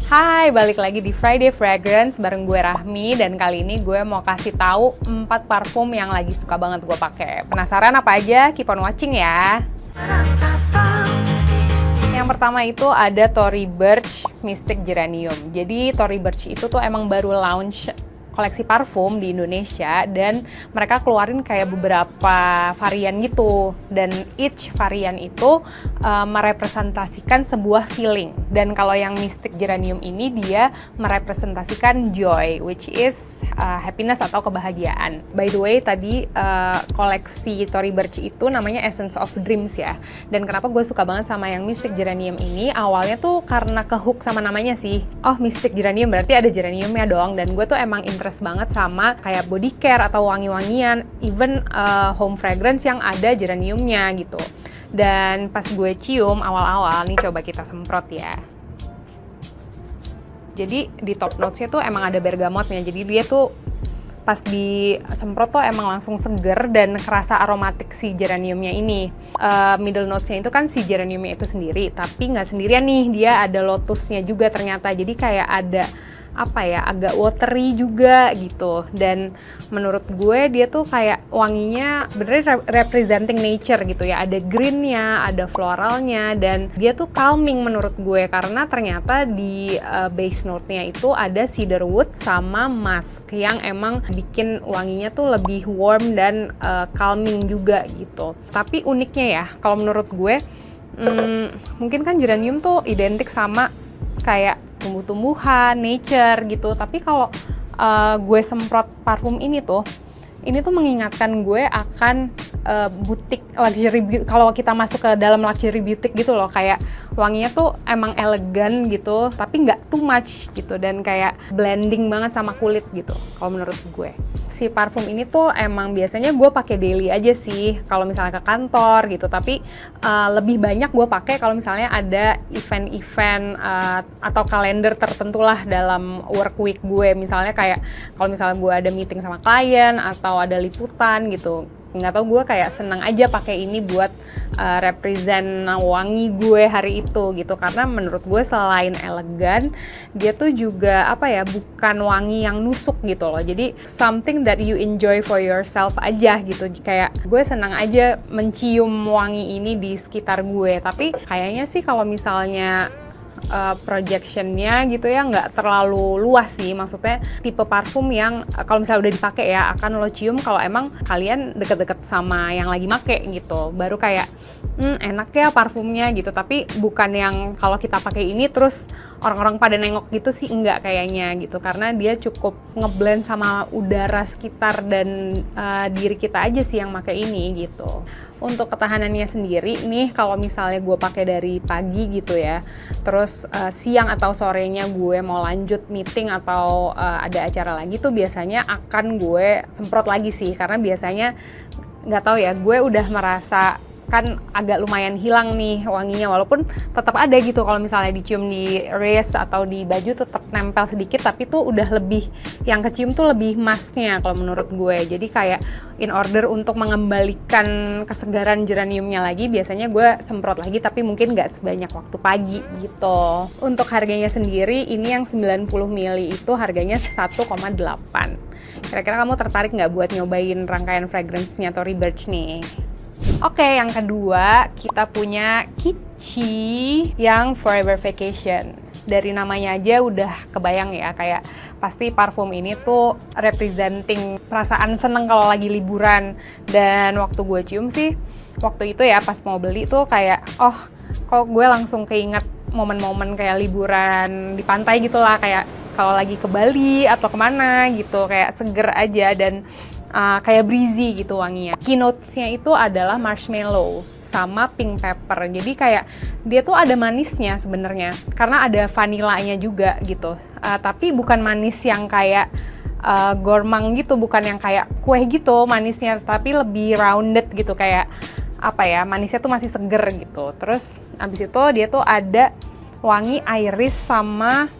Hai, balik lagi di Friday Fragrance bareng gue Rahmi, dan kali ini gue mau kasih tahu 4 parfum yang lagi suka banget gue pakai. Penasaran apa aja? Keep on watching ya. Yang pertama itu ada Tory Burch Mystic Geranium. Jadi Tory Burch itu tuh emang baru launch koleksi parfum di Indonesia, dan mereka keluarin kayak beberapa varian gitu, dan each varian itu merepresentasikan sebuah feeling. Dan kalau yang Mystic Geranium ini dia merepresentasikan joy, which is happiness atau kebahagiaan. By the way, tadi koleksi Tory Burch itu namanya Essence of Dreams ya. Dan kenapa gue suka banget sama yang Mystic Geranium ini, awalnya tuh karena kehook sama namanya sih. Oh, Mystic Geranium berarti ada geraniumnya dong, dan gue tuh emang interest banget sama kayak body care atau wangi-wangian, even home fragrance yang ada geraniumnya gitu. Dan pas gue cium awal-awal, nih coba kita semprot ya. Jadi di top notes-nya tuh emang ada bergamotnya, jadi dia tuh pas disemprot tuh emang langsung seger dan kerasa aromatik si geraniumnya ini. Middle notes-nya itu kan si geraniumnya itu sendiri, tapi nggak sendirian nih, dia ada lotusnya juga ternyata. Jadi kayak ada agak watery juga gitu. Dan menurut gue dia tuh kayak wanginya bener representing nature gitu ya. Ada greennya, ada floralnya, dan dia tuh calming menurut gue, karena ternyata di base note-nya itu ada cedarwood sama musk yang emang bikin wanginya tuh lebih warm dan calming juga gitu. Tapi uniknya ya, kalau menurut gue mungkin kan geranium tuh identik sama kayak tumbuh-tumbuhan, nature gitu. Tapi kalau gue semprot parfum ini tuh mengingatkan gue akan butik luxury. Kalau kita masuk ke dalam luxury boutique gitu loh, kayak wanginya tuh emang elegan gitu, tapi nggak too much gitu, dan kayak blending banget sama kulit gitu. Kalau menurut gue, si parfum ini tuh emang biasanya gue pakai daily aja sih kalau misalnya ke kantor gitu, tapi lebih banyak gue pakai kalau misalnya ada event-event atau kalender tertentu lah dalam work week gue. Misalnya kayak kalau misalnya gue ada meeting sama klien atau ada liputan gitu, nggak tau, gue kayak senang aja pakai ini buat represent wangi gue hari itu gitu. Karena menurut gue selain elegan, dia tuh juga bukan wangi yang nusuk gitu loh. Jadi something that you enjoy for yourself aja gitu. Kayak gue senang aja mencium wangi ini di sekitar gue. Tapi kayaknya sih kalau misalnya projectionnya gitu ya nggak terlalu luas sih. Maksudnya tipe parfum yang kalau misalnya udah dipakai ya akan lo cium kalau emang kalian deket-deket sama yang lagi make gitu, baru kayak enak ya parfumnya gitu. Tapi bukan yang kalau kita pakai ini terus orang-orang pada nengok gitu sih, enggak kayaknya gitu, karena dia cukup ngeblend sama udara sekitar dan diri kita aja sih yang pakai ini gitu. Untuk ketahanannya sendiri nih, kalau misalnya gue pakai dari pagi gitu ya, terus siang atau sorenya gue mau lanjut meeting atau ada acara lagi tuh biasanya akan gue semprot lagi sih, karena biasanya nggak tahu ya, gue udah merasa kan agak lumayan hilang nih wanginya, walaupun tetap ada gitu. Kalau misalnya dicium di wrist atau di baju tetap nempel sedikit, tapi tuh udah lebih, yang kecium tuh lebih musknya kalau menurut gue. Jadi kayak in order untuk mengembalikan kesegaran geraniumnya lagi, biasanya gue semprot lagi, tapi mungkin nggak sebanyak waktu pagi gitu. Untuk harganya sendiri, ini yang 90 ml itu harganya 1,8. Kira-kira kamu tertarik nggak buat nyobain rangkaian fragrance-nya Tory Burch nih? Oke, yang kedua kita punya Kitschi yang Forever Vacation. Dari namanya aja udah kebayang ya, kayak pasti parfum ini tuh representing perasaan seneng kalau lagi liburan. Dan waktu gue cium sih, waktu itu ya pas mau beli tuh kayak, oh kok gue langsung keinget momen-momen kayak liburan di pantai gitu lah, kayak kalau lagi ke Bali atau kemana gitu, kayak seger aja dan kayak breezy gitu wanginya. Keynotes-nya itu adalah marshmallow sama pink pepper. Jadi kayak dia tuh ada manisnya sebenarnya, karena ada vanilanya juga gitu. Tapi bukan manis yang kayak gourmand gitu, bukan yang kayak kue gitu manisnya, tapi lebih rounded gitu, kayak manisnya tuh masih seger gitu. Terus abis itu dia tuh ada wangi iris sama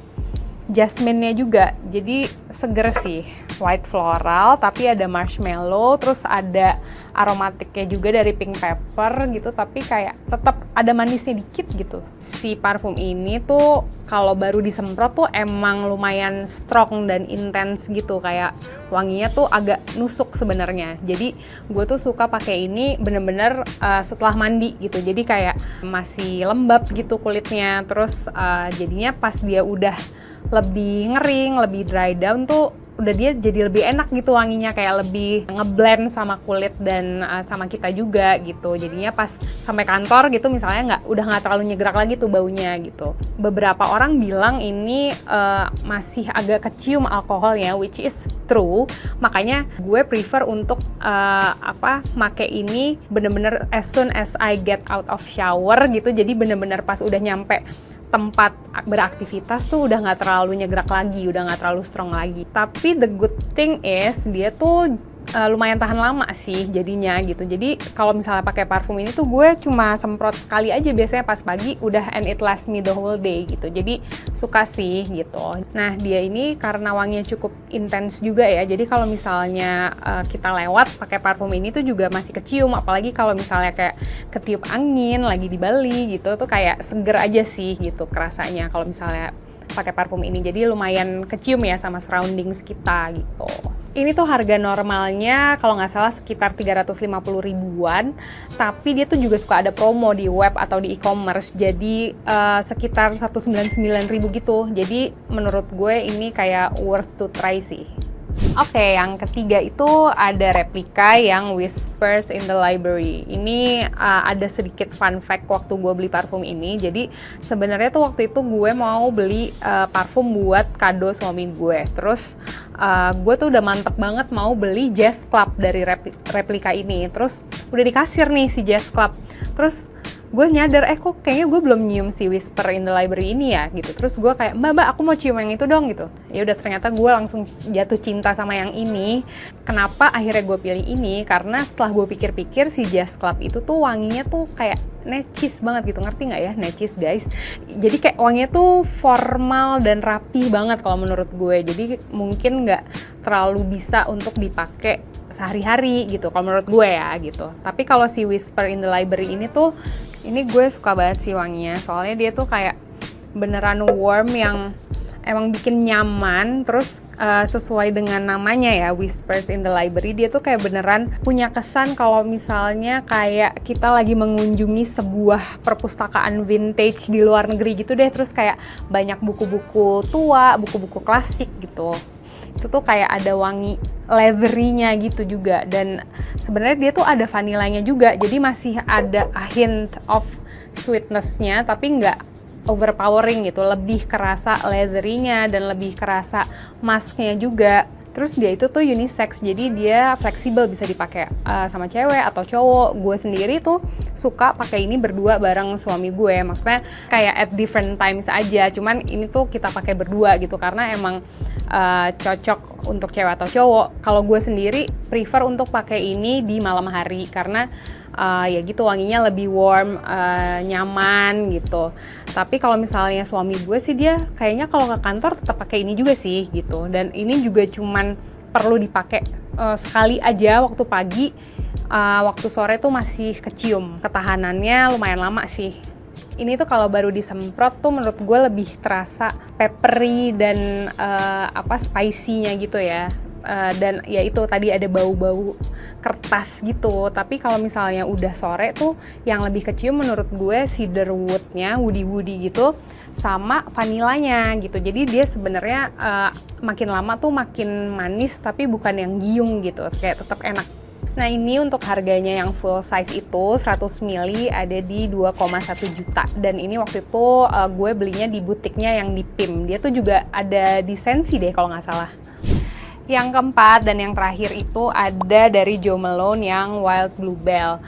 jasmine-nya juga, jadi seger sih. white floral, tapi ada marshmallow, terus ada aromatiknya juga dari pink pepper gitu, tapi kayak tetap ada manisnya dikit gitu. Si parfum ini tuh kalau baru disemprot tuh emang lumayan strong dan intens gitu, kayak wanginya tuh agak nusuk sebenarnya. Jadi gue tuh suka pakai ini bener-bener setelah mandi gitu, jadi kayak masih lembab gitu kulitnya, terus jadinya pas dia udah lebih ngering, lebih dry down tuh udah dia jadi lebih enak gitu wanginya, kayak lebih ngeblend sama kulit dan sama kita juga gitu. Jadinya pas sampai kantor gitu misalnya udah nggak terlalu nyegrak lagi tuh baunya gitu. Beberapa orang bilang ini masih agak kecium alkoholnya, which is true. Makanya gue prefer untuk make ini bener-bener as soon as I get out of shower gitu. Jadi bener-bener pas udah nyampe tempat beraktivitas tuh udah nggak terlalu nyegrak lagi, udah nggak terlalu strong lagi. Tapi the good thing is dia tuh lumayan tahan lama sih jadinya gitu. Jadi kalau misalnya pakai parfum ini tuh gue cuma semprot sekali aja biasanya pas pagi udah, and it lasts me the whole day gitu. Jadi suka sih gitu. Nah dia ini karena wanginya cukup intens juga ya, jadi kalau misalnya kita lewat pakai parfum ini tuh juga masih kecium, apalagi kalau misalnya kayak ketiup angin lagi di Bali gitu tuh kayak seger aja sih gitu kerasanya kalau misalnya pakai parfum ini. Jadi lumayan kecium ya sama surroundings kita gitu. Ini tuh harga normalnya kalau nggak salah sekitar 350 ribuan, tapi dia tuh juga suka ada promo di web atau di e-commerce, jadi sekitar 199 ribu gitu. Jadi menurut gue ini kayak worth to try sih. Oke, yang ketiga itu ada replika yang Whispers in the Library. Ini ada sedikit fun fact waktu gue beli parfum ini. Jadi sebenarnya tuh waktu itu gue mau beli parfum buat kado suami gue. Terus gue tuh udah mantep banget mau beli Jazz Club dari replika ini. Terus udah di kasir nih si Jazz Club. Terus gue nyadar, kok kayaknya gue belum nyium si Whisper in the Library ini ya gitu. Terus gue kayak, mbak aku mau cium yang itu dong gitu. Ya udah, ternyata gue langsung jatuh cinta sama yang ini. Kenapa akhirnya gue pilih ini? Karena setelah gue pikir-pikir si Jazz Club itu tuh wanginya tuh kayak necis banget gitu, ngerti nggak ya necis guys? Jadi kayak wanginya tuh formal dan rapi banget kalau menurut gue. Jadi mungkin nggak terlalu bisa untuk dipakai sehari-hari gitu kalau menurut gue ya gitu. Tapi kalau si Whisper in the Library ini tuh, ini gue suka banget sih wanginya, soalnya dia tuh kayak beneran warm yang emang bikin nyaman. Terus sesuai dengan namanya ya, Whispers in the Library, dia tuh kayak beneran punya kesan kalau misalnya kayak kita lagi mengunjungi sebuah perpustakaan vintage di luar negeri gitu deh. Terus kayak banyak buku-buku tua, buku-buku klasik gitu. Itu tuh kayak ada wangi leathery-nya gitu juga, dan sebenarnya dia tuh ada vanilanya juga, jadi masih ada a hint of sweetness-nya tapi nggak overpowering gitu, lebih kerasa leathery-nya dan lebih kerasa musk-nya juga. Terus dia itu tuh unisex, jadi dia fleksibel, bisa dipakai sama cewek atau cowok. Gue sendiri tuh suka pakai ini berdua bareng suami gue, maksudnya kayak at different times aja. Cuman ini tuh kita pakai berdua gitu karena emang cocok untuk cewek atau cowok. Kalau gue sendiri prefer untuk pakai ini di malam hari karena ya gitu wanginya lebih warm, nyaman gitu. Tapi kalau misalnya suami gue sih, dia kayaknya kalau ke kantor tetap pakai ini juga sih gitu. Dan ini juga cuman perlu dipakai sekali aja waktu pagi, waktu sore tuh masih kecium. Ketahanannya lumayan lama sih. Ini tuh kalau baru disemprot tuh menurut gue lebih terasa peppery dan spicy-nya gitu ya. Dan ya itu tadi ada bau-bau kertas gitu. Tapi kalau misalnya udah sore tuh yang lebih kecium menurut gue cedarwood-nya, woody gitu, sama vanilanya gitu. Jadi dia sebenarnya makin lama tuh makin manis tapi bukan yang giung gitu, kayak tetap enak. Nah ini untuk harganya yang full size itu 100 ml ada di 2,1 juta. Dan ini waktu itu gue belinya di butiknya yang di PIM. Dia tuh juga ada di Sensi deh kalau nggak salah. Yang keempat dan yang terakhir itu ada dari Jo Malone yang Wild Bluebell.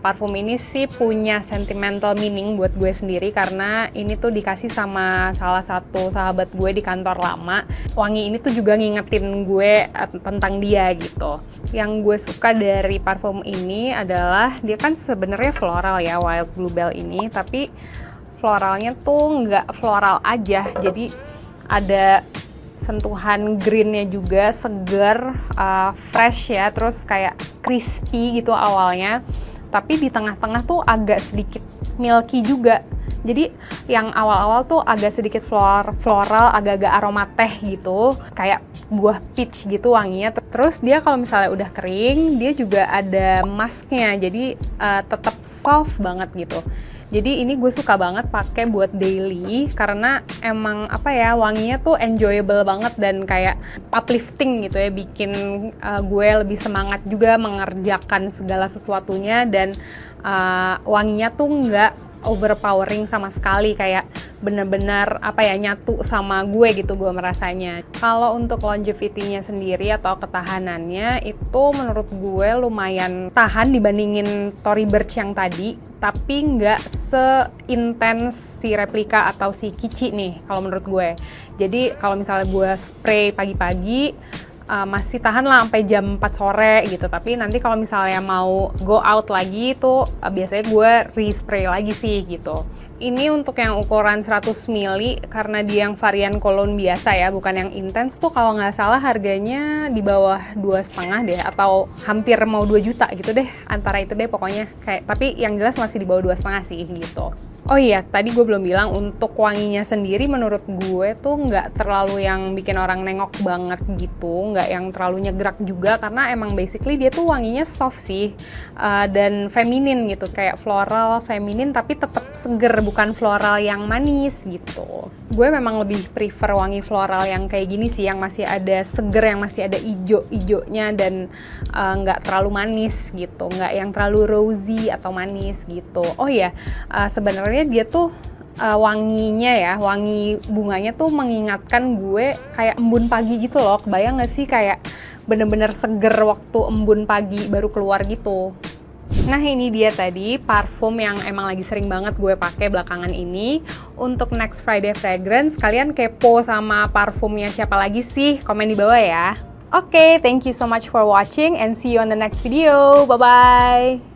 Parfum ini sih punya sentimental meaning buat gue sendiri karena ini tuh dikasih sama salah satu sahabat gue di kantor lama. Wangi ini tuh juga ngingetin gue tentang dia gitu. Yang gue suka dari parfum ini adalah dia kan sebenarnya floral ya, Wild Bluebell ini, tapi floralnya tuh nggak floral aja, jadi ada sentuhan greennya juga segar, fresh ya, terus kayak crispy gitu awalnya, tapi di tengah-tengah tuh agak sedikit milky juga. Jadi yang awal-awal tuh agak sedikit floral, agak-agak aroma teh gitu, kayak buah peach gitu wanginya. Terus dia kalau misalnya udah kering, dia juga ada musknya, jadi tetap soft banget gitu. Jadi ini gue suka banget pakai buat daily karena emang apa ya, wanginya tuh enjoyable banget dan kayak uplifting gitu ya, bikin gue lebih semangat juga mengerjakan segala sesuatunya, dan wanginya tuh nggak overpowering sama sekali, kayak bener-bener apa ya, nyatu sama gue gitu gue merasanya. Kalau untuk longevity-nya sendiri atau ketahanannya itu menurut gue lumayan tahan dibandingin Tory Burch yang tadi, tapi nggak seintens si replika atau si Kici nih kalau menurut gue. Jadi kalau misalnya gue spray pagi-pagi masih tahan lah sampai jam 4 sore gitu, tapi nanti kalau misalnya mau go out lagi itu biasanya gue respray lagi sih gitu. Ini untuk yang ukuran 100 ml karena dia yang varian cologne biasa ya, bukan yang intens tuh, kalau nggak salah harganya di bawah 2,5 deh, atau hampir mau 2 juta gitu deh, antara itu deh pokoknya. Kayak, tapi yang jelas masih di bawah 2,5 sih gitu. Oh iya, tadi gue belum bilang untuk wanginya sendiri menurut gue tuh nggak terlalu yang bikin orang nengok banget gitu, nggak yang terlalu nyegrak juga, karena emang basically dia tuh wanginya soft sih, dan feminin gitu, kayak floral, feminin tapi tetap seger, bukan floral yang manis gitu. Gue memang lebih prefer wangi floral yang kayak gini sih, yang masih ada seger, yang masih ada ijo-ijonya, dan nggak terlalu manis gitu, nggak yang terlalu rosy atau manis gitu. Oh iya, sebenarnya dia tuh wanginya ya, wangi bunganya tuh mengingatkan gue kayak embun pagi gitu loh. Kebayang gak sih kayak bener-bener seger waktu embun pagi baru keluar gitu. Nah ini dia tadi parfum yang emang lagi sering banget gue pakai belakangan ini. Untuk next Friday fragrance, kalian kepo sama parfumnya siapa lagi sih? Komen di bawah ya. Oke, thank you so much for watching and see you on the next video. Bye-bye!